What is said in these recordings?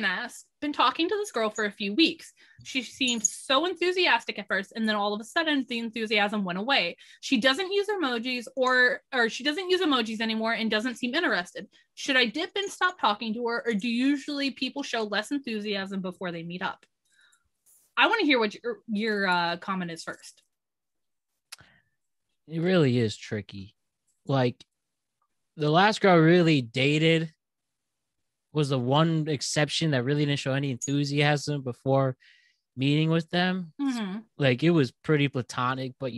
can ask, been talking to this girl for a few weeks. She seemed so enthusiastic at first, and then all of a sudden the enthusiasm went away. She doesn't use emojis or she doesn't use emojis anymore and doesn't seem interested. Should I dip and stop talking to her, or do usually people show less enthusiasm before they meet up? I want to hear what your comment is first. It really is tricky. Like, the last girl I really dated was the one exception that really didn't show any enthusiasm before meeting with them. Mm-hmm. Like, it was pretty platonic, but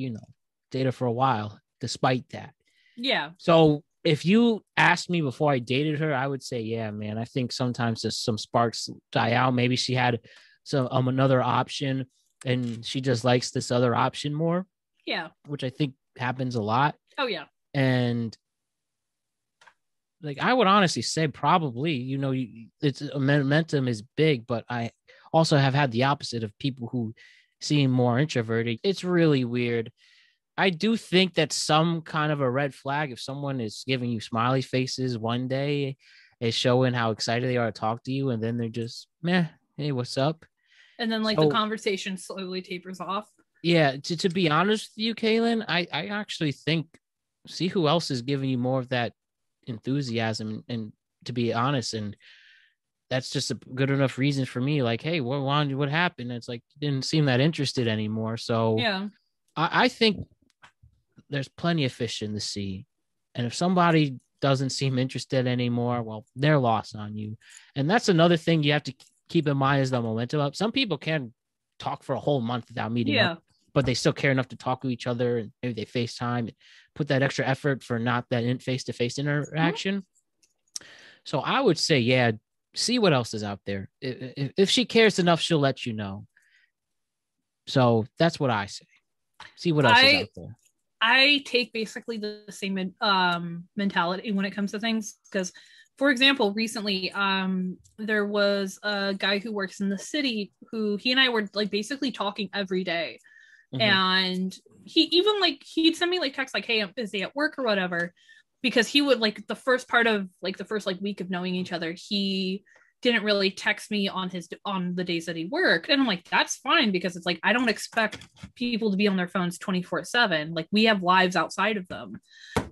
dated for a while despite that. Yeah. So if you asked me before I dated her, I would say, yeah, man, I think sometimes just some sparks die out. Maybe she had some another option and she just likes this other option more. Yeah. Which I think happens a lot. Oh, yeah. And like, I would honestly say probably, it's momentum is big, but I also have had the opposite of people who seem more introverted. It's really weird. I do think that some kind of a red flag, if someone is giving you smiley faces one day, is showing how excited they are to talk to you, and then they're just, meh, hey, what's up? And then the conversation slowly tapers off. Yeah, to be honest with you, Kaylin, I actually think, see who else is giving you more of that enthusiasm, and to be honest, and that's just a good enough reason for me. Like, hey, what happened? It's like, didn't seem that interested anymore. So yeah, I think there's plenty of fish in the sea, and if somebody doesn't seem interested anymore, well, they're lost on you. And that's another thing you have to keep in mind, is the momentum up. Some people can talk for a whole month without meeting up, but they still care enough to talk to each other, and maybe they FaceTime and put that extra effort for not that face-to-face interaction. Mm-hmm. So I would say, yeah, see what else is out there. If she cares enough, she'll let you know. So that's what I say. See what else is out there. I take basically the same mentality when it comes to things, because, for example, recently there was a guy who works in the city who he and I were like basically talking every day. Mm-hmm. And he'd send me like texts like, hey, I'm busy at work or whatever, because he would like the first week of knowing each other, he didn't really text me on the days that he worked. And I'm like, that's fine, because it's like, I don't expect people to be on their phones 24/7. Like, we have lives outside of them.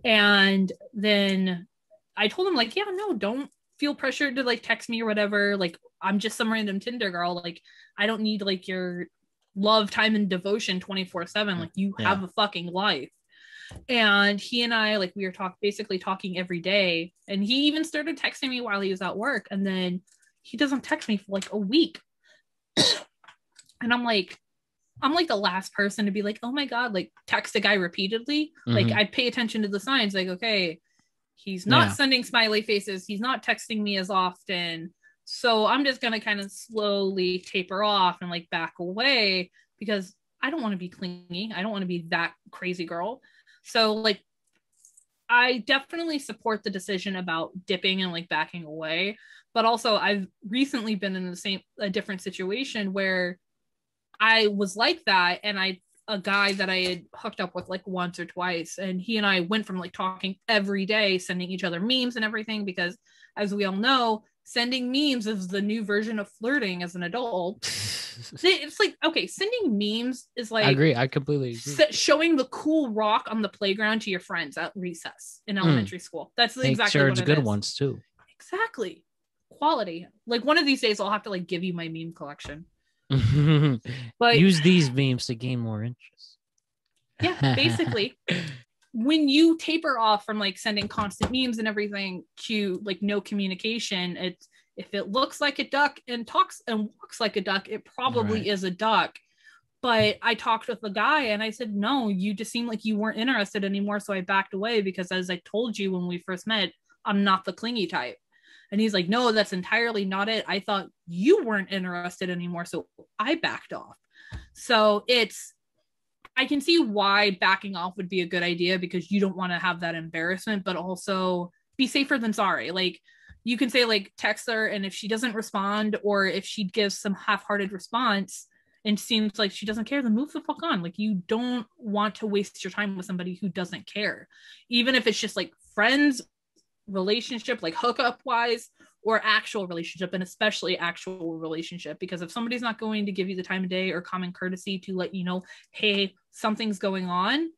And then I told him like, yeah, no, don't feel pressured to like text me or whatever. Like, I'm just some random Tinder girl. Like, I don't need like your love, time, and devotion 24/7. Like, you have a fucking life. And he and I, like, we were basically talking every day, and he even started texting me while he was at work, and then he doesn't text me for like a week. And I'm like the last person to be like, oh my god, like, text a guy repeatedly. Mm-hmm. Like, I pay attention to the signs, like, okay, he's not sending smiley faces, he's not texting me as often, so I'm just gonna kind of slowly taper off and like back away, because I don't want to be clingy, I don't want to be that crazy girl. So like, I definitely support the decision about dipping and like backing away, but also I've recently been in a different situation where I was like that, and a guy that I had hooked up with like once or twice, and he and I went from like talking every day, sending each other memes and everything, because as we all know, sending memes is the new version of flirting as an adult. It's like, okay, sending memes is like, I agree, I completely agree. Showing the cool rock on the playground to your friends at recess in elementary school. That's exactly what it is. Make sure it's good ones too. Exactly. Quality. Like, one of these days I'll have to like give you my meme collection. But use these memes to gain more interest. Yeah, basically. When you taper off from like sending constant memes and everything to like no communication, it's, if it looks like a duck and talks and walks like a duck, it probably is a duck. But I talked with the guy and I said, no, you just seemed like you weren't interested anymore. So I backed away, because as I told you when we first met, I'm not the clingy type. And he's like, no, that's entirely not it. I thought you weren't interested anymore, so I backed off. So I can see why backing off would be a good idea, because you don't want to have that embarrassment, but also be safer than sorry. Like, you can say like, text her, and if she doesn't respond, or if she gives some half-hearted response and seems like she doesn't care, then move the fuck on. Like, you don't want to waste your time with somebody who doesn't care, even if it's just like friends, relationship, like hookup wise, or actual relationship, and especially actual relationship, because if somebody's not going to give you the time of day or common courtesy to let you know, hey, something's going on,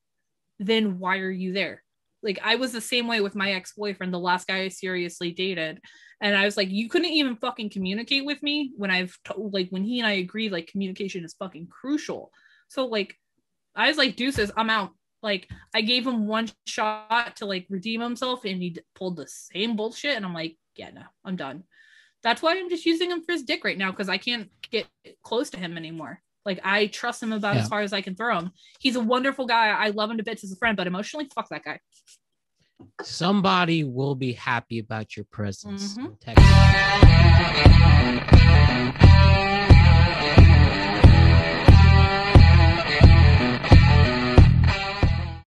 then why are you there? Like, I was the same way with my ex-boyfriend, the last guy I seriously dated. And I was like, you couldn't even fucking communicate with me when when he and I agreed, like, communication is fucking crucial. So, like, I was like, deuces, I'm out. Like, I gave him one shot to, like, redeem himself, and he pulled the same bullshit. And I'm like, yeah, no, I'm done. That's why I'm just using him for his dick right now, because I can't get close to him anymore. Like, I trust him about as far as I can throw him. He's a wonderful guy. I love him to bits as a friend, but emotionally, fuck that guy. Somebody will be happy about your presence. Mm-hmm.